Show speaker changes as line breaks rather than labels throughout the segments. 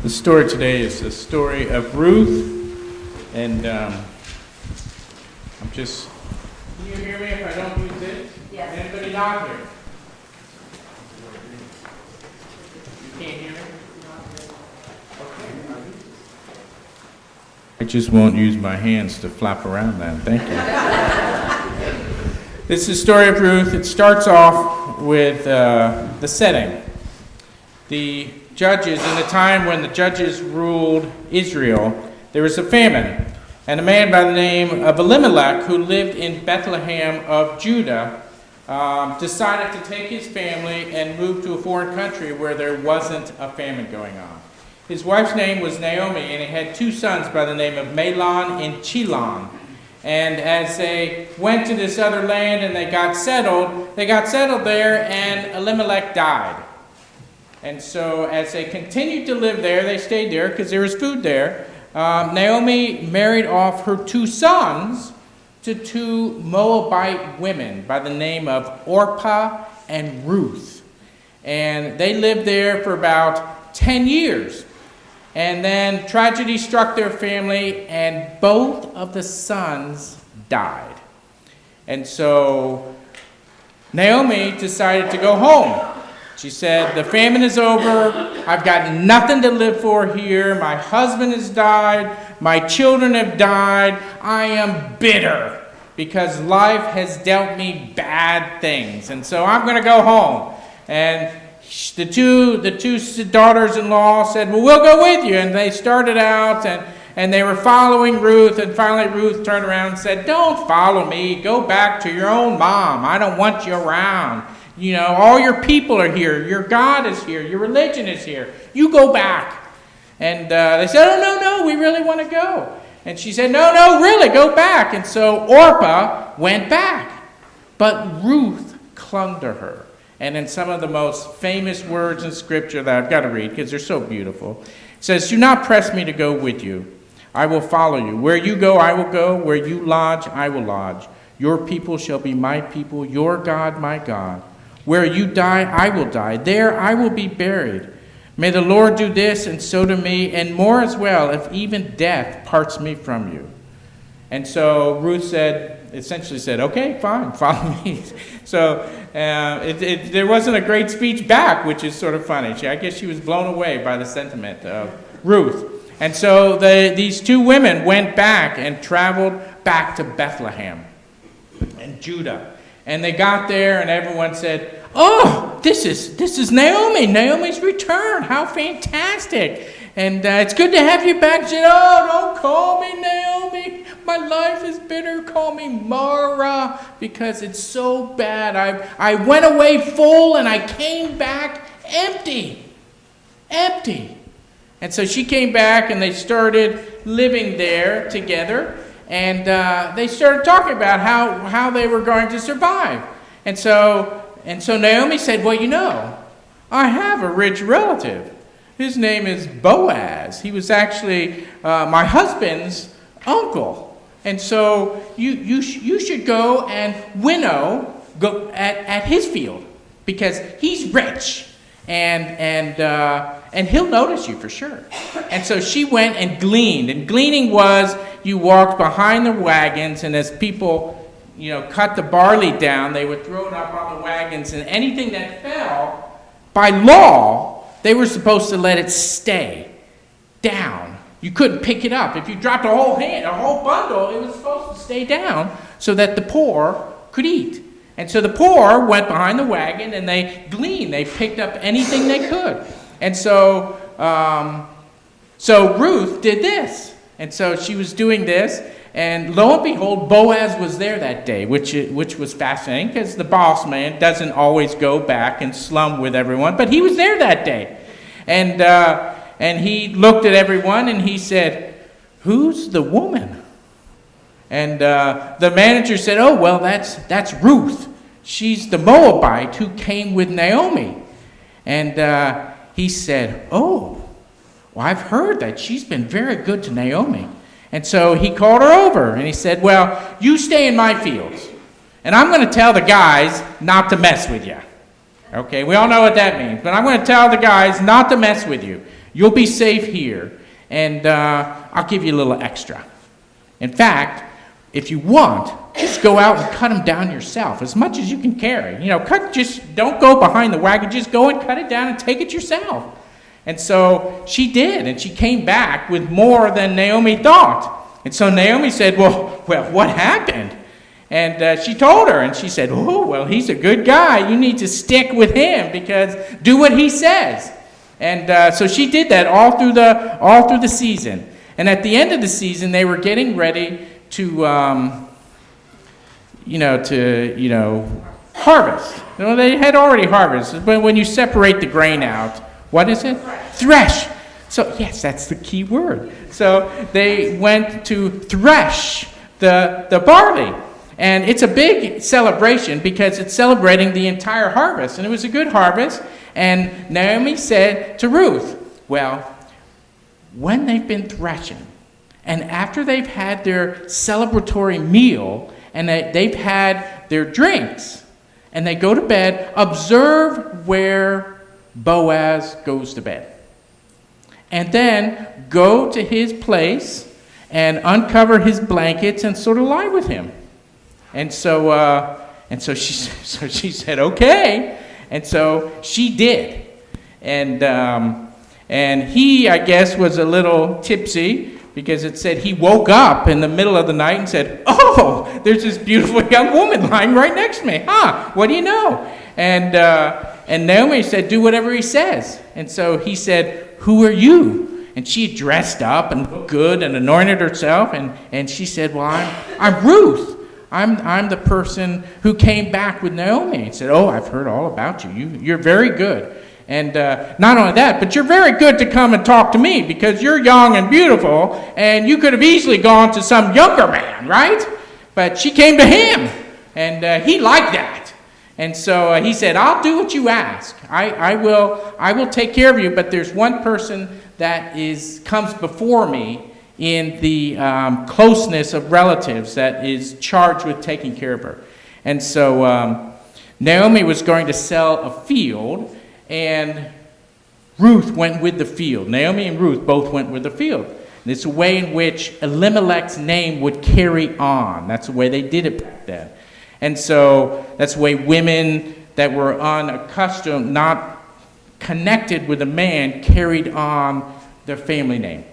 The story today is the story of Ruth, and I'm just. Can you hear me if I don't use it?
Yes.
Anybody not here? You can't hear me? Okay. I just won't use my hands to flap around then. Thank you. This is the story of Ruth. It starts off with the setting. The judges, in the time when the judges ruled Israel, there was a famine. And a man by the name of Elimelech, who lived in Bethlehem of Judah, decided to take his family and move to a foreign country where there wasn't a famine going on. His wife's name was Naomi, and he had two sons by the name of Mahlon and Chilion. And as they went to this other land and they got settled there, and Elimelech died. And so as they continued to live there, they stayed there because there was food there. Naomi married off her two sons to two Moabite women by the name of Orpah and Ruth. And they lived there for about 10 years. And then tragedy struck their family, and both of the sons died. And so Naomi decided to go home. She said, the famine is over. I've got nothing to live for here. My husband has died. My children have died. I am bitter because life has dealt me bad things. And so I'm going to go home. And the two daughters-in-law said, well, we'll go with you. And they started out and they were following Ruth. And finally Ruth turned around and said, don't follow me. Go back to your own mom. I don't want you around. You know, all your people are here. Your God is here. Your religion is here. You go back. And they said, oh, no, we really want to go. And she said, no, really, go back. And so Orpah went back. But Ruth clung to her. And in some of the most famous words in Scripture that I've got to read, because they're so beautiful, it says, do not press me to go with you. I will follow you. Where you go, I will go. Where you lodge, I will lodge. Your people shall be my people. Your God, my God. Where you die, I will die. There I will be buried. May the Lord do this and so to me, and more as well, if even death parts me from you. And so Ruth essentially said, okay, fine, follow me. So there wasn't a great speech back, which is sort of funny. I guess she was blown away by the sentiment of Ruth. And so these two women went back and traveled back to Bethlehem and Judah. And they got there, and everyone said, oh, this is Naomi. Naomi's return. How fantastic. And it's good to have you back. She said, oh, don't call me Naomi. My life is bitter. Call me Mara, because it's so bad. I went away full, and I came back empty. Empty. And so she came back, and they started living there together. And they started talking about how they were going to survive. And so Naomi said, well, you know, I have a rich relative. His name is Boaz. He was actually my husband's uncle. And so you should go and winnow at his field, because he's rich. And he'll notice you for sure. And so she went and gleaned. And gleaning was you walked behind the wagons, and as people, cut the barley down, they would throw it up on the wagons, and anything that fell, by law, they were supposed to let it stay down. You couldn't pick it up. If you dropped a whole bundle, it was supposed to stay down so that the poor could eat. And so the poor went behind the wagon and they gleaned. They picked up anything they could. And so Ruth did this. And so she was doing this. And lo and behold, Boaz was there that day, which was fascinating, because the boss man doesn't always go back and slum with everyone. But he was there that day. And he looked at everyone and he said, who's the woman? And the manager said, oh, well, that's Ruth. She's the Moabite who came with Naomi. And he said, oh, well, I've heard that she's been very good to Naomi. And so he called her over and he said, well, you stay in my fields. And I'm going to tell the guys not to mess with you. Okay, we all know what that means. But I'm going to tell the guys not to mess with you. You'll be safe here, and I'll give you a little extra. In fact, if you want, just go out and cut them down yourself, as much as you can carry. Just don't go behind the wagon, just go and cut it down and take it yourself. And so she did, and she came back with more than Naomi thought. And so Naomi said, well, what happened? And she told her, and she said, oh, well, he's a good guy. You need to stick with him, because do what he says. And so she did that all through the season. And at the end of the season, they were getting ready to harvest. They had already harvested, but when you separate the grain out, what is it? Thresh. So yes, that's the key word. So they went to thresh the barley. And it's a big celebration because it's celebrating the entire harvest. And it was a good harvest. And Naomi said to Ruth, well, when they've been threshing, and after they've had their celebratory meal, and they've had their drinks, and they go to bed, observe where Boaz goes to bed. And then go to his place and uncover his blankets and sort of lie with him. And so she said, okay. And so she did. And he, I guess, was a little tipsy, because it said he woke up in the middle of the night and said, oh, there's this beautiful young woman lying right next to me. What do you know? And Naomi said, do whatever he says. And so he said, who are you? And she dressed up and looked good and anointed herself. And she said, well, I'm Ruth. I'm the person who came back with Naomi. He said, oh, I've heard all about you. You're very good. And not only that, but you're very good to come and talk to me, because you're young and beautiful, and you could have easily gone to some younger man, right? But she came to him, and he liked that. And so he said, I'll do what you ask. I will take care of you, but there's one person that comes before me in the closeness of relatives that is charged with taking care of her. And so Naomi was going to sell a field, and Ruth went with the field. Naomi and Ruth both went with the field. And it's a way in which Elimelech's name would carry on. That's the way they did it back then. And so that's the way women that were unaccustomed, not connected with a man, carried on their family name.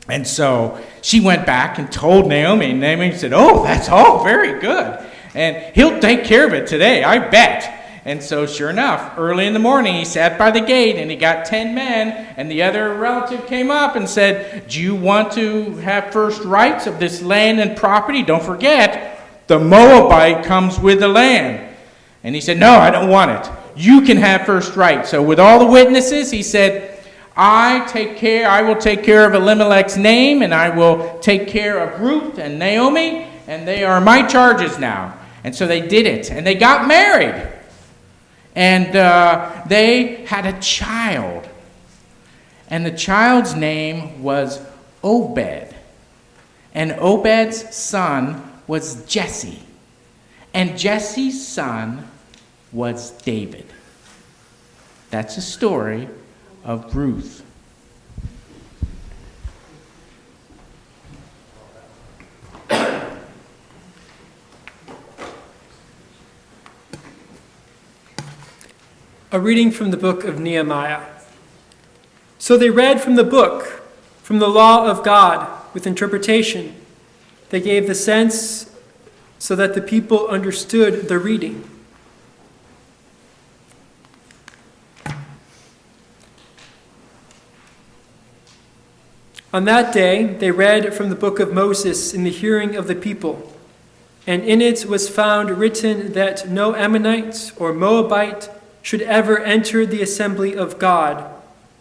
And so she went back and told Naomi, and Naomi said, oh, that's all very good. And he'll take care of it today, I bet. And so sure enough, early in the morning, he sat by the gate, and he got 10 men, and the other relative came up and said, do you want to have first rights of this land and property? Don't forget, the Moabite comes with the land. And he said, no, I don't want it. You can have first rights. So with all the witnesses, he said, I will take care of Elimelech's name, and I will take care of Ruth and Naomi, and they are my charges now. And so they did it, and they got married. And they had a child. And the child's name was Obed. And Obed's son was Jesse. And Jesse's son was David. That's the story of Ruth.
A reading from the book of Nehemiah. So they read from the book, from the law of God, with interpretation. They gave the sense so that the people understood the reading. On that day, they read from the book of Moses in the hearing of the people, and in it was found written that no Ammonite or Moabite should ever enter the assembly of God,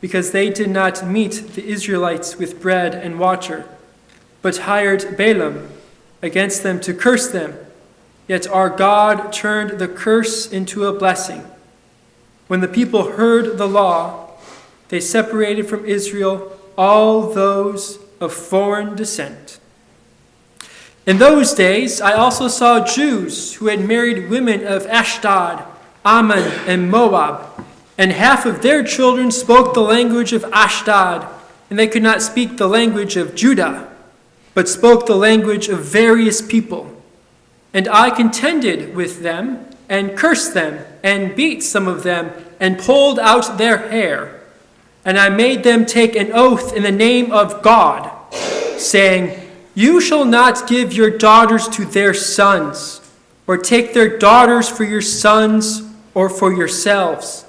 because they did not meet the Israelites with bread and water, but hired Balaam against them to curse them. Yet our God turned the curse into a blessing. When the people heard the law, they separated from Israel all those of foreign descent. In those days, I also saw Jews who had married women of Ashdod, Ammon, and Moab, And half of their children spoke the language of Ashdod, and they could not speak the language of Judah, but spoke the language of various people. And I contended with them, and cursed them, and beat some of them, and pulled out their hair. And I made them take an oath in the name of God, saying, You shall not give your daughters to their sons, or take their daughters for your sons, or for yourselves.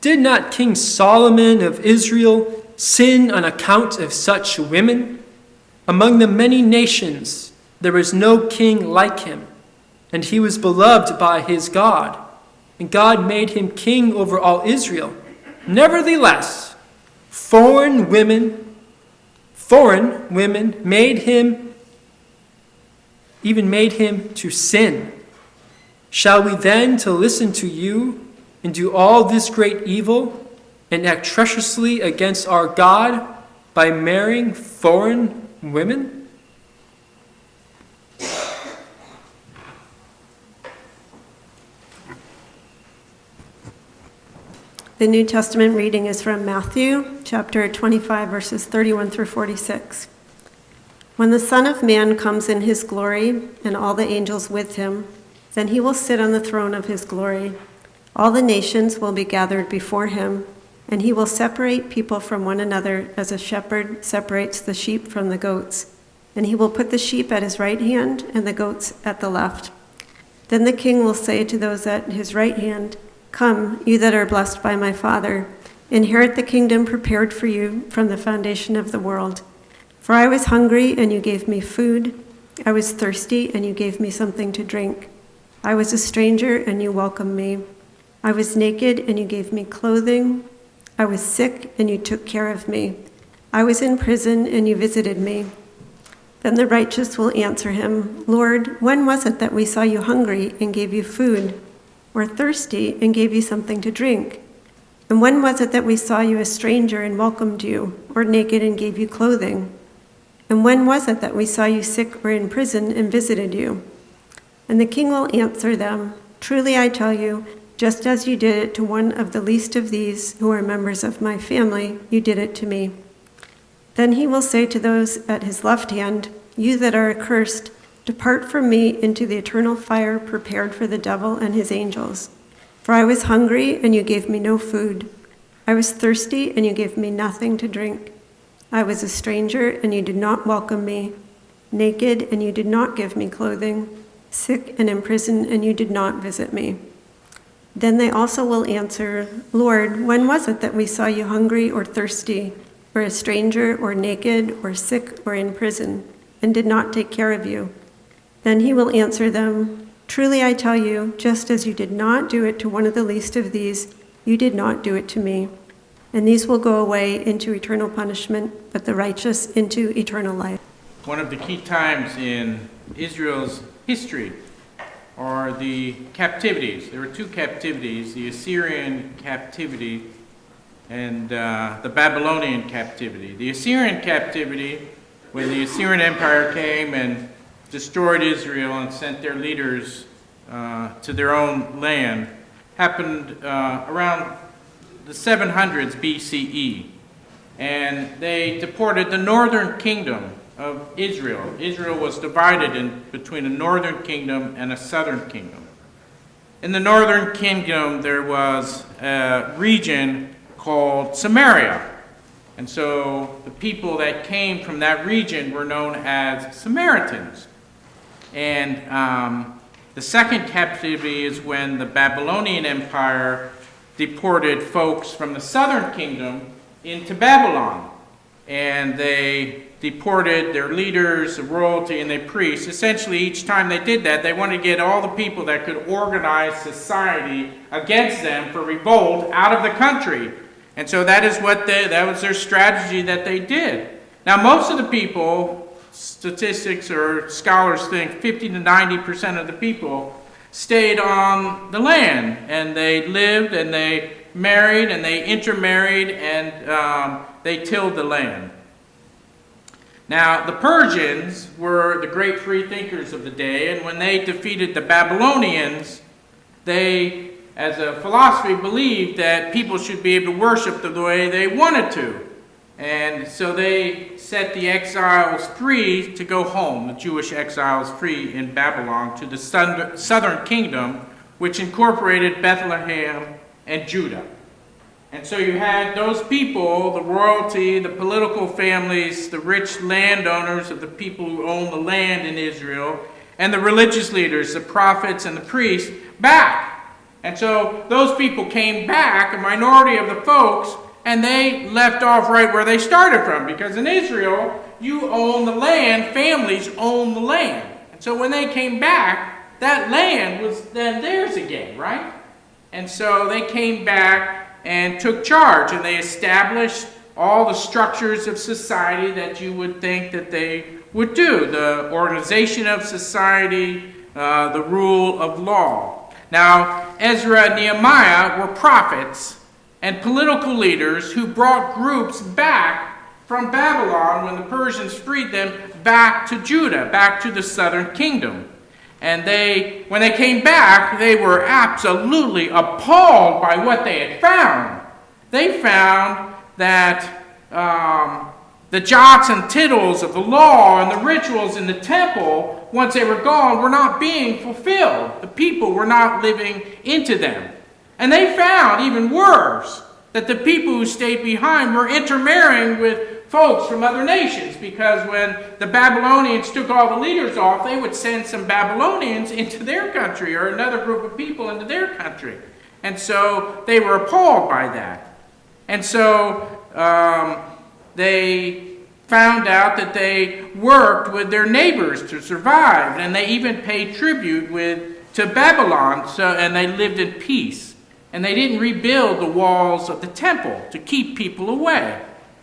Did not King Solomon of Israel sin on account of such women? Among the many nations there is no king like him, and he was beloved by his God, and God made him king over all Israel. Nevertheless, foreign women made him to sin. Shall we then to listen to you and do all this great evil and act treacherously against our God by marrying foreign women?
The New Testament reading is from Matthew chapter 25, verses 31 through 46. When the Son of Man comes in his glory and all the angels with him, then he will sit on the throne of his glory. All the nations will be gathered before him, and he will separate people from one another as a shepherd separates the sheep from the goats. And he will put the sheep at his right hand and the goats at the left. Then the king will say to those at his right hand, Come, you that are blessed by my Father, inherit the kingdom prepared for you from the foundation of the world. For I was hungry, and you gave me food. I was thirsty, and you gave me something to drink. I was a stranger, and you welcomed me. I was naked, and you gave me clothing. I was sick, and you took care of me. I was in prison, and you visited me. Then the righteous will answer him, Lord, when was it that we saw you hungry and gave you food, or thirsty and gave you something to drink? And when was it that we saw you a stranger and welcomed you, or naked and gave you clothing? And when was it that we saw you sick or in prison and visited you? And the king will answer them, Truly I tell you, just as you did it to one of the least of these who are members of my family, you did it to me. Then he will say to those at his left hand, You that are accursed, depart from me into the eternal fire prepared for the devil and his angels. For I was hungry, and you gave me no food. I was thirsty, and you gave me nothing to drink. I was a stranger, and you did not welcome me. Naked, and you did not give me clothing. Sick and in prison, and you did not visit me. Then they also will answer, Lord, when was it that we saw you hungry or thirsty, or a stranger, or naked, or sick, or in prison, and did not take care of you? Then he will answer them, Truly I tell you, just as you did not do it to one of the least of these, you did not do it to me. And these will go away into eternal punishment, but the righteous into eternal life.
One of the key times in Israel's history are the captivities. There were two captivities, the Assyrian captivity and the Babylonian captivity. The Assyrian captivity, when the Assyrian Empire came and destroyed Israel and sent their leaders to their own land, happened around the 700s BCE. And they deported the northern kingdom of Israel. Israel was divided between a northern kingdom and a southern kingdom. In the northern kingdom, there was a region called Samaria. And so the people that came from that region were known as Samaritans. And the second captivity is when the Babylonian Empire deported folks from the southern kingdom into Babylon. And they deported their leaders, the royalty, and the priests. Essentially, each time they did that, they wanted to get all the people that could organize society against them for revolt out of the country. And so that was their strategy that they did. Now, most of the people, statistics or scholars think 50 to 90% of the people stayed on the land, and they lived and they married and they intermarried and they tilled the land. Now, the Persians were the great free thinkers of the day, and when they defeated the Babylonians, they as a philosophy, believed that people should be able to worship the way they wanted to. And so they set the exiles free to go home, the Jewish exiles free in Babylon, to the southern kingdom, which incorporated Bethlehem and Judah. And so you had those people, the royalty, the political families, the rich landowners of the people who owned the land in Israel, and the religious leaders, the prophets and the priests, back. And so those people came back, a minority of the folks, and they left off right where they started from. Because in Israel, you own the land, families own the land. And so when they came back, that land was then theirs again, right? And so they came back and took charge, and they established all the structures of society that you would think that they would do. The organization of society, the rule of law. Now, Ezra and Nehemiah were prophets and political leaders who brought groups back from Babylon when the Persians freed them back to Judah, back to the southern kingdom. And when they came back, they were absolutely appalled by what they had found. They found that the jots and tittles of the law and the rituals in the temple, once they were gone, were not being fulfilled. The people were not living into them. And they found, even worse, that the people who stayed behind were intermarrying with folks from other nations, because when the Babylonians took all the leaders off, they would send some Babylonians into their country, or another group of people into their country. And so they were appalled by that. And so they found out that they worked with their neighbors to survive, and they even paid tribute to Babylon, and they lived in peace. And they didn't rebuild the walls of the temple to keep people away.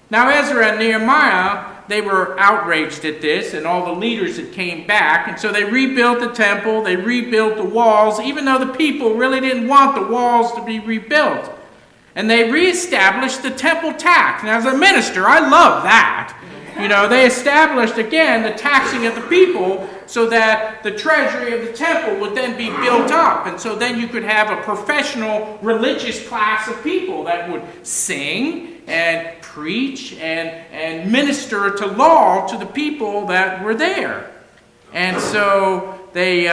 Now Ezra and Nehemiah, they were outraged at this, and all the leaders that came back, and so they rebuilt the temple, they rebuilt the walls, even though the people really didn't want the walls to be rebuilt. And they reestablished the temple tax. And as a minister, I love that. You know, they established again the taxing of the people so that the treasury of the temple would then be built up. And so then you could have a professional religious class of people that would sing and preach and minister to law to the people that were there. And so they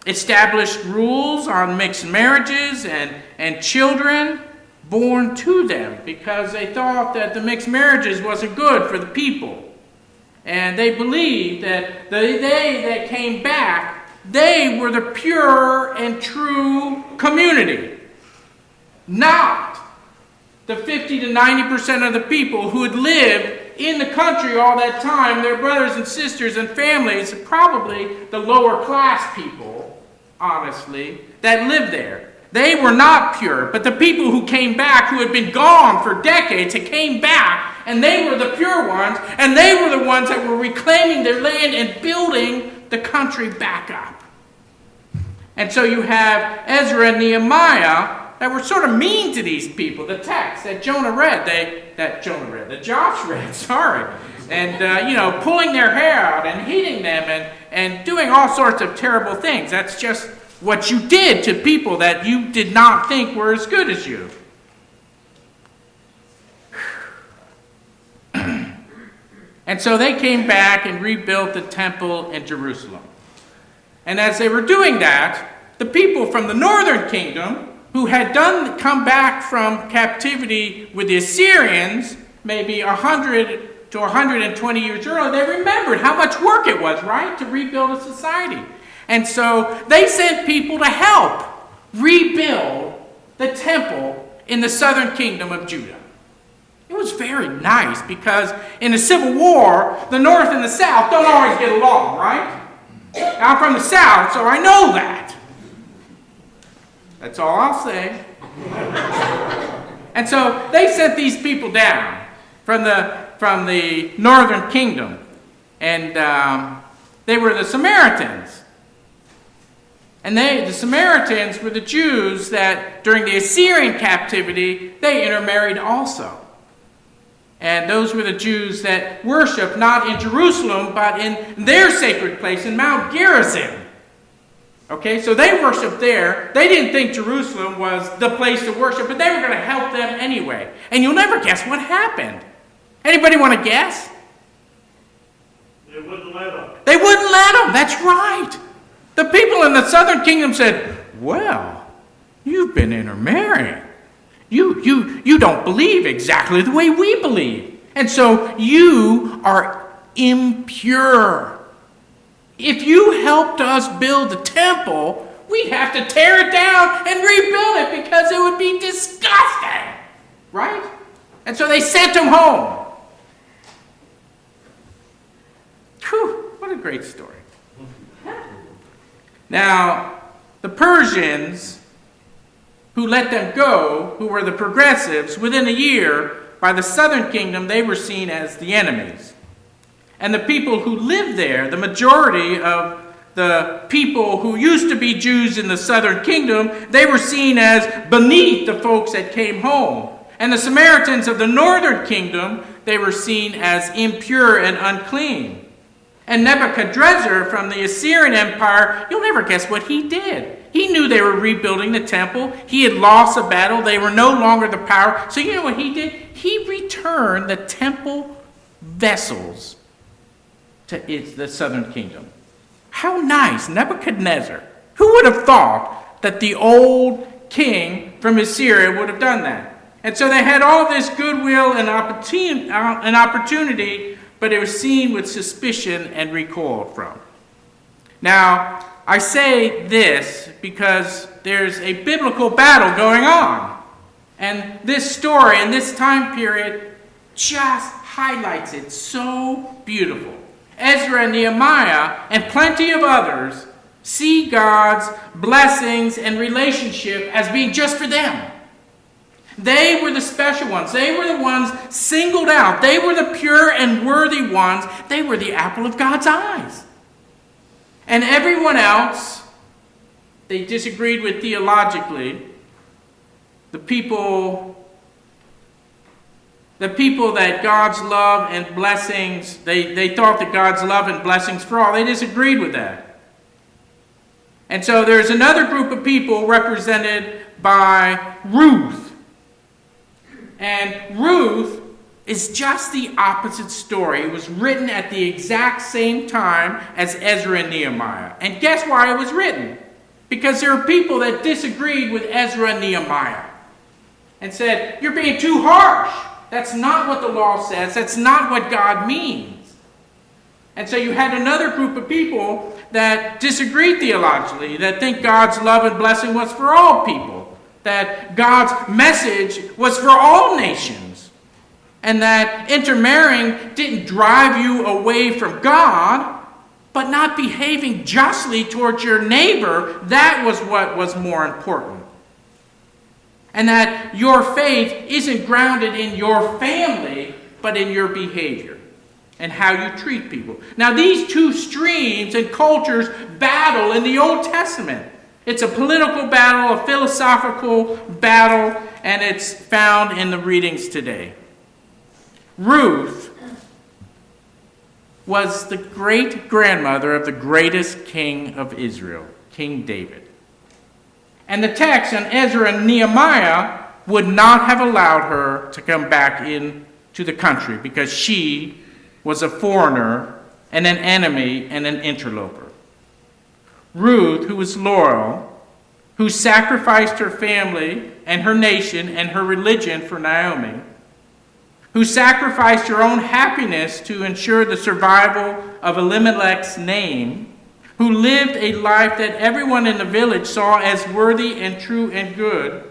established rules on mixed marriages and children born to them, because they thought that the mixed marriages wasn't good for the people. And they believed that they that came back, they were the pure and true community, not the 50 to 90% of the people who had lived in the country all that time, their brothers and sisters and families, probably the lower class people, honestly, that lived there. They were not pure, but the people who came back, who had been gone for decades, had came back, and they were the pure ones, and they were the ones that were reclaiming their land and building the country back up. And so you have Ezra and Nehemiah that were sort of mean to these people. The text that Josh read, and pulling their hair out and hitting them and doing all sorts of terrible things. That's just what you did to people that you did not think were as good as you. And so they came back and rebuilt the temple in Jerusalem. And as they were doing that, the people from the northern kingdom, who had come back from captivity with the Assyrians, maybe 100 to 120 years earlier, they remembered how much work it was, right, to rebuild a society. And so they sent people to help rebuild the temple in the southern kingdom of Judah. It was very nice, because in the Civil War, the North and the South don't always get along, right? I'm from the South, so I know that. That's all I'll say. And so they sent these people down from the northern kingdom, and they were the Samaritans. And the Samaritans were the Jews that during the Assyrian captivity, they intermarried also. And those were the Jews that worshiped not in Jerusalem, but in their sacred place in Mount Gerizim. Okay, so they worshiped there. They didn't think Jerusalem was the place to worship, but they were going to help them anyway. And you'll never guess what happened. Anybody want to guess?
They wouldn't let them.
They wouldn't let them. That's right. The people in the southern kingdom said, well, you've been intermarrying. You don't believe exactly the way we believe. And so you are impure. If you helped us build the temple, we'd have to tear it down and rebuild it because it would be disgusting. Right? And so they sent them home. Whew, what a great story. Now, the Persians who let them go, who were the progressives, within a year, by the southern kingdom, they were seen as the enemies. And the people who lived there, the majority of the people who used to be Jews in the southern kingdom, they were seen as beneath the folks that came home. And the Samaritans of the northern kingdom, they were seen as impure and unclean. And Nebuchadnezzar from the Assyrian Empire, you'll never guess what he did. He knew they were rebuilding the temple. He had lost a battle. They were no longer the power. So you know what he did? He returned the temple vessels to the southern kingdom. How nice, Nebuchadnezzar. Who would have thought that the old king from Assyria would have done that? And so they had all of this goodwill and opportunity, but it was seen with suspicion and recoiled from. Now, I say this because there's a biblical battle going on. And this story and this time period just highlights it so beautiful. Ezra and Nehemiah and plenty of others see God's blessings and relationship as being just for them. They were the special ones. They were the ones singled out. They were the pure and worthy ones. They were the apple of God's eyes. And everyone else, they disagreed with theologically. The people that God's love and blessings, they thought that God's love and blessings for all, they disagreed with that. And so there's another group of people represented by Ruth. And Ruth is just the opposite story. It was written at the exact same time as Ezra and Nehemiah. And guess why it was written? Because there are people that disagreed with Ezra and Nehemiah and said, you're being too harsh. That's not what the law says. That's not what God means. And so you had another group of people that disagreed theologically, that think God's love and blessing was for all people, that God's message was for all nations, and that intermarrying didn't drive you away from God, but not behaving justly towards your neighbor, that was what was more important. And that your faith isn't grounded in your family, but in your behavior and how you treat people. Now, these two streams and cultures battle in the Old Testament. It's a political battle, a philosophical battle, and it's found in the readings today. Ruth was the great-grandmother of the greatest king of Israel, King David. And the text in Ezra and Nehemiah would not have allowed her to come back into the country because she was a foreigner and an enemy and an interloper. Ruth, who was loyal, who sacrificed her family and her nation and her religion for Naomi, who sacrificed her own happiness to ensure the survival of Elimelech's name, who lived a life that everyone in the village saw as worthy and true and good,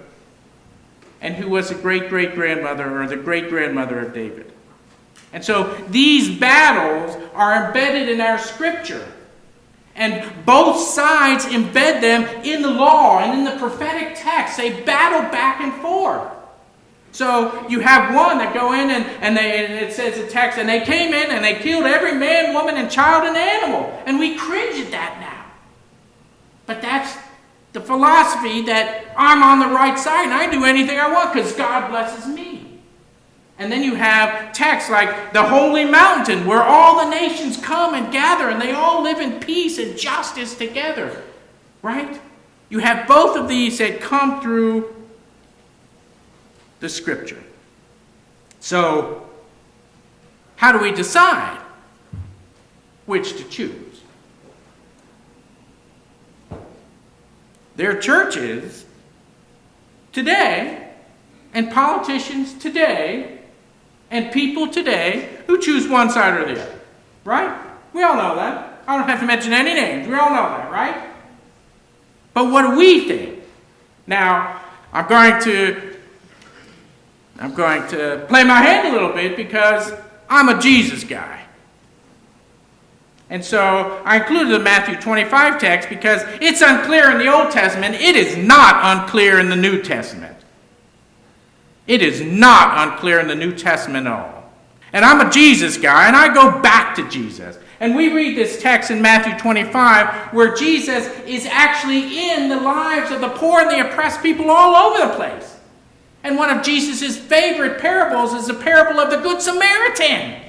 and who was the great-great-grandmother or the great-grandmother of David. And so these battles are embedded in our scripture. And both sides embed them in the law and in the prophetic text. They battle back and forth. So you have one that go in and it says the text, and they came in and they killed every man, woman, and child and animal. And we cringe at that now. But that's the philosophy that I'm on the right side and I do anything I want because God blesses me. And then you have texts like the holy mountain where all the nations come and gather and they all live in peace and justice together. right? You have both of these that come through the Scripture. So, how do we decide which to choose? There are churches today, and politicians today, and people today who choose one side or the other, right? We all know that. I don't have to mention any names. We all know that, right? But what do we think? Now, I'm going to play my hand a little bit because I'm a Jesus guy. And so I included the Matthew 25 text because it's unclear in the Old Testament. It is not unclear in the New Testament. It is not unclear in the New Testament at all. And I'm a Jesus guy, and I go back to Jesus. And we read this text in Matthew 25 where Jesus is actually in the lives of the poor and the oppressed people all over the place. And one of Jesus' favorite parables is the parable of the Good Samaritan.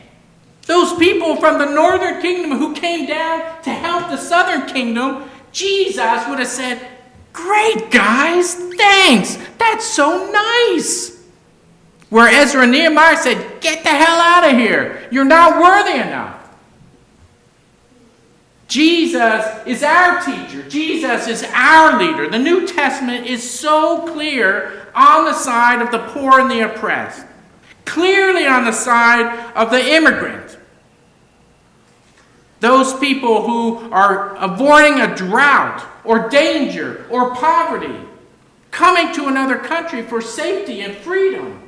Those people from the northern kingdom who came down to help the southern kingdom, Jesus would have said, "Great, guys, thanks. That's so nice." Where Ezra and Nehemiah said, "Get the hell out of here. You're not worthy enough." Jesus is our teacher. Jesus is our leader. The New Testament is so clear on the side of the poor and the oppressed. Clearly on the side of the immigrant. Those people who are avoiding a drought or danger or poverty, coming to another country for safety and freedom.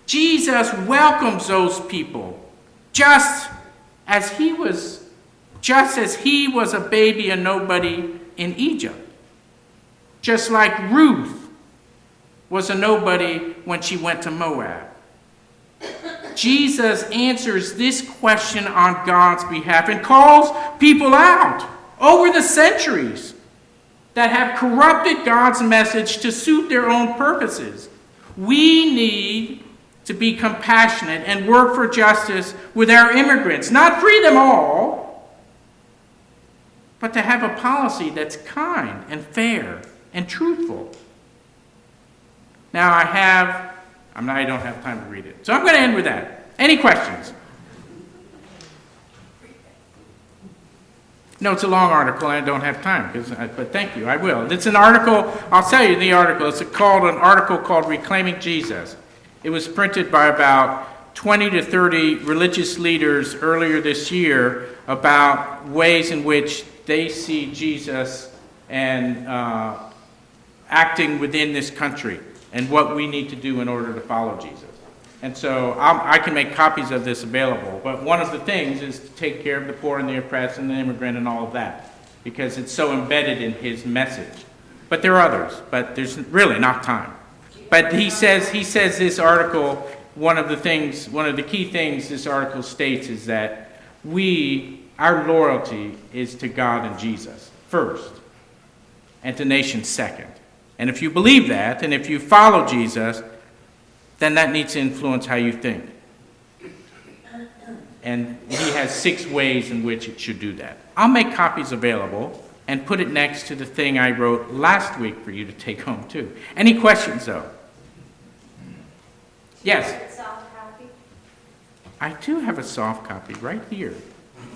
Jesus welcomes those people just as he was a baby and nobody in Egypt. Just like Ruth was a nobody when she went to Moab. Jesus answers this question on God's behalf and calls people out over the centuries that have corrupted God's message to suit their own purposes. We need to be compassionate and work for justice with our immigrants. Not free them all, but to have a policy that's kind and fair and truthful. Now I don't have time to read it. So I'm going to end with that. Any questions? No, it's a long article and I don't have time, but thank you, I will. It's an article, I'll tell you the article. It's called an article called Reclaiming Jesus. It was printed by about 20 to 30 religious leaders earlier this year about ways in which they see Jesus and acting within this country and what we need to do in order to follow Jesus. And so I can make copies of this available, but one of the things is to take care of the poor and the oppressed and the immigrant and all of that, because it's so embedded in his message. But there are others, but there's really not time. But he says this article, one of the key things this article states is that our loyalty is to God and Jesus first, and to nations second. And if you believe that, and if you follow Jesus, then that needs to influence how you think. And he has 6 ways in which it should do that. I'll make copies available and put it next to the thing I wrote last week for you to take home too. Any questions though? Yes?
Soft copy?
I do have a soft copy right here.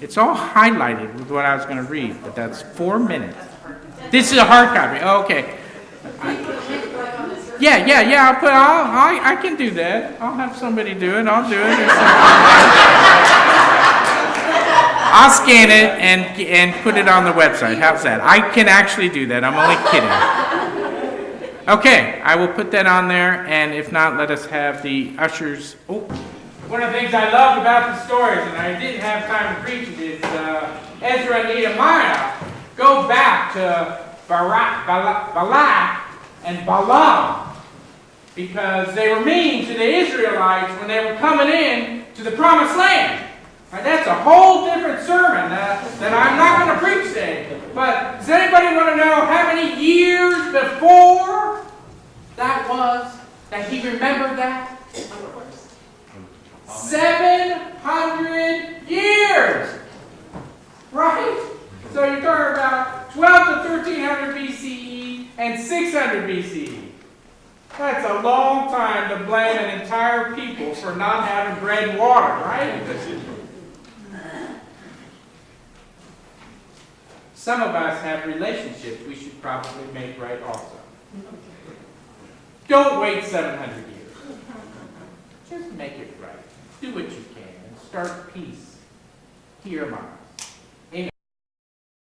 It's all highlighted with what I was going to read, but that's 4 minutes. This is a hard copy. Oh, okay. Yeah. I can do that. I'll have somebody do it. I'll do it. I'll scan it and put it on the website. How's that? I can actually do that. I'm only kidding. Okay, I will put that on there, and if not, let us have the ushers. Oh, one of the things I loved about the stories, and I didn't have time to preach it, is Ezra and Nehemiah go back to Balak and Balaam, because they were mean to the Israelites when they were coming in to the promised land. Now, that's a whole different sermon that I'm not going to preach today. But does anybody want to know how many years before that was that he remembered that? 700 years! Right? So you're talking about 600 BC. That's a long time to blame an entire people for not having bread and water, right? Some of us have relationships we should probably make right also. Don't wait 700 years. Just make it right. Do what you can and start peace to your mind.